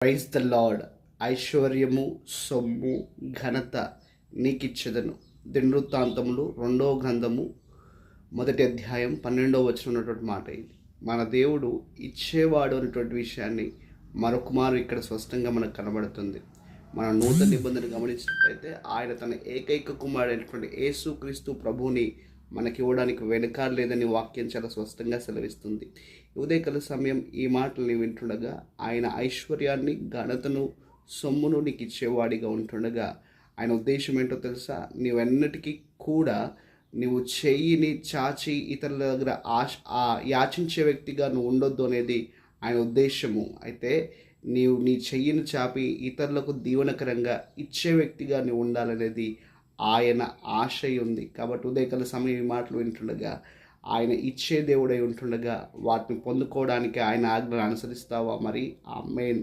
Praise the lord. ఐశ్వర్యము, సొమ్ము, ఘనత నీకిచ్చెదను. దినవృత్తాంతములు 2వ గ్రంథము 1వ అధ్యాయం 12వ వచనం ఉన్నటువంటి మాట ఇది. మన దేవుడు ఇచ్చేవాడు అనేటువంటి విషయాన్ని మరొకమారు ఇక్కడ స్పష్టంగా మనకు కనబడుతుంది. మన నూతన నిబంధన గమనించినట్లయితే ఆయన తన ఏకైక కుమారుడైనటువంటి యేసుక్రీస్తు ప్రభువుని మనకి ఇవ్వడానికి వెనకాడలేదని వాక్యం చాలా స్పష్టంగా సెలవిస్తుంది. ఉదయకాల సమయం ఈ మాటలు వింటుండగా ఆయన ఐశ్వర్యాన్ని, ఘనతను, సొమ్మును నీకు ఇచ్చేవాడిగా ఉంటుండగా ఆయన ఉద్దేశం ఏంటో తెలుసా? నీవెన్నటికీ కూడా నువ్వు చెయ్యిని చాచి ఇతరుల దగ్గర యాచించే వ్యక్తిగా నువ్వు ఉండొద్దు అనేది ఆయన ఉద్దేశము. అయితే నీవు నీ చెయ్యిని చాపి ఇతరులకు దీవెనకరంగా ఇచ్చే వ్యక్తిగా నువ్వు ఉండాలనేది ఆయన ఆశయం ఉంది. కాబట్టి ఉదయకాల సమయం ఈ మాటలు వింటుండగా ఆయన ఇచ్చే దేవుడై ఉంటుండగా వాటిని పొందుకోవడానికి ఆయన ఆజ్ఞను అనుసరిస్తావా? మరి ఆమేన్.